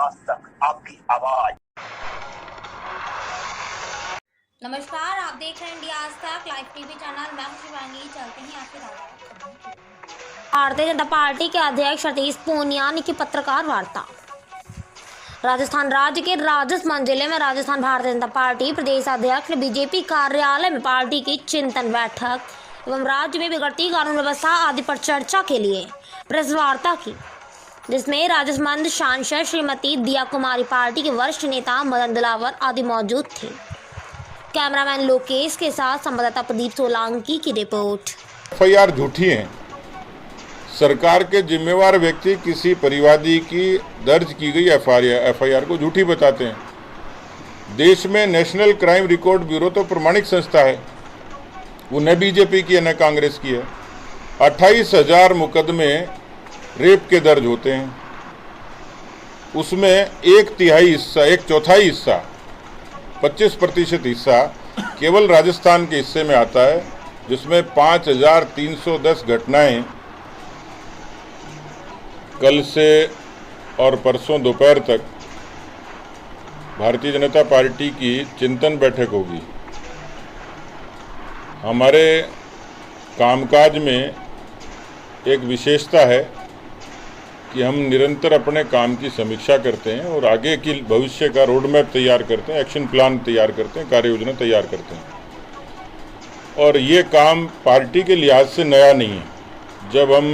आज तक आपकी आवाज। नमस्कार, आप देख रहे हैं इंडिया आज तक लाइव टीवी चैनल। मैं शिवांगी। चलते हैं आपके भारतीय जनता पार्टी के अध्यक्ष सतीश पूनिया की पत्रकार वार्ता। राजस्थान राज्य के राजसमंद जिले में राजस्थान भारतीय जनता पार्टी प्रदेश अध्यक्ष ने बीजेपी कार्यालय में पार्टी की चिंतन बैठक एवं राज्य में बिगड़ती कानून व्यवस्था आदि पर चर्चा के लिए प्रेस वार्ता की, जिसमें राजसमंद सांसद श्रीमती दिया कुमारी, पार्टी के वरिष्ठ नेता मदन दिलावर आदि मौजूद थे। कैमरामैन लोकेश के साथ संवाददाता प्रदीप सोलंकी की रिपोर्ट। एफआईआर झूठी है। सरकार के जिम्मेवार व्यक्ति किसी परिवादी की दर्ज की गई एफआईआर को झूठी बताते हैं। देश में नेशनल क्राइम रिकॉर्ड ब्यूरो तो प्रमाणिक संस्था है, वो न बीजेपी की है न कांग्रेस की है। 28,000 मुकदमे रेप के दर्ज होते हैं, उसमें एक चौथाई हिस्सा 25% हिस्सा केवल राजस्थान के हिस्से में आता है, जिसमें 5,310 घटनाएं कल से और परसों दोपहर तक भारतीय जनता पार्टी की चिंतन बैठक होगी। हमारे कामकाज में एक विशेषता है कि हम निरंतर अपने काम की समीक्षा करते हैं और आगे की भविष्य का रोड मैप तैयार करते हैं, एक्शन प्लान तैयार करते हैं, कार्य योजना तैयार करते हैं। और ये काम पार्टी के लिहाज से नया नहीं है। जब हम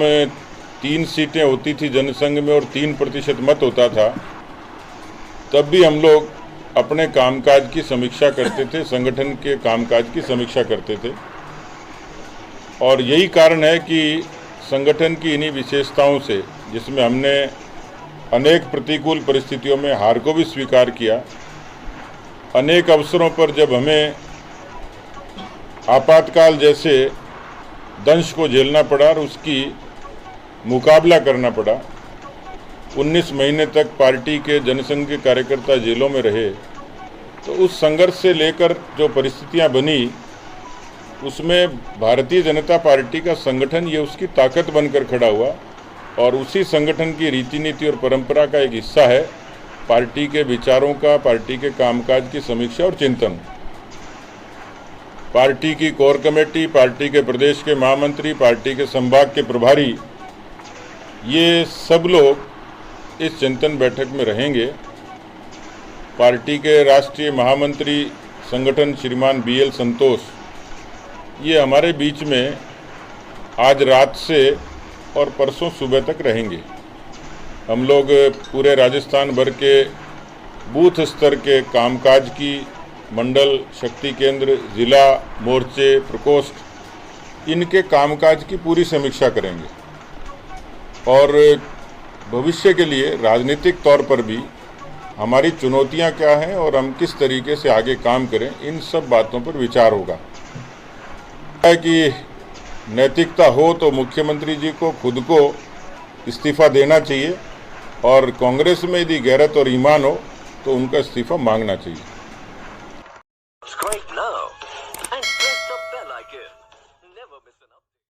3 सीटें होती थी जनसंघ में और 3% मत होता था, तब भी हम लोग अपने कामकाज की समीक्षा करते थे, संगठन के कामकाज की समीक्षा करते थे। और यही कारण है कि संगठन की इन्हीं विशेषताओं से, जिसमें हमने अनेक प्रतिकूल परिस्थितियों में हार को भी स्वीकार किया, अनेक अवसरों पर जब हमें आपातकाल जैसे दंश को झेलना पड़ा और उसकी मुकाबला करना पड़ा, 19 महीने तक पार्टी के जनसंघ के कार्यकर्ता जेलों में रहे, तो उस संघर्ष से लेकर जो परिस्थितियां बनी, उसमें भारतीय जनता पार्टी का संगठन ये उसकी ताकत बनकर खड़ा हुआ। और उसी संगठन की रीति नीति और परंपरा का एक हिस्सा है पार्टी के विचारों का, पार्टी के कामकाज की समीक्षा और चिंतन। पार्टी की कोर कमेटी, पार्टी के प्रदेश के महामंत्री, पार्टी के संभाग के प्रभारी, ये सब लोग इस चिंतन बैठक में रहेंगे। पार्टी के राष्ट्रीय महामंत्री संगठन श्रीमान BL संतोष, ये हमारे बीच में आज रात से और परसों सुबह तक रहेंगे। हम लोग पूरे राजस्थान भर के बूथ स्तर के कामकाज की, मंडल, शक्ति केंद्र, जिला, मोर्चे, प्रकोष्ठ, इनके कामकाज की पूरी समीक्षा करेंगे। और भविष्य के लिए राजनीतिक तौर पर भी हमारी चुनौतियां क्या हैं और हम किस तरीके से आगे काम करें, इन सब बातों पर विचार होगा। है कि नैतिकता हो तो मुख्यमंत्री जी को खुद को इस्तीफा देना चाहिए, और कांग्रेस में यदि गैरत और ईमान हो तो उनका इस्तीफा मांगना चाहिए।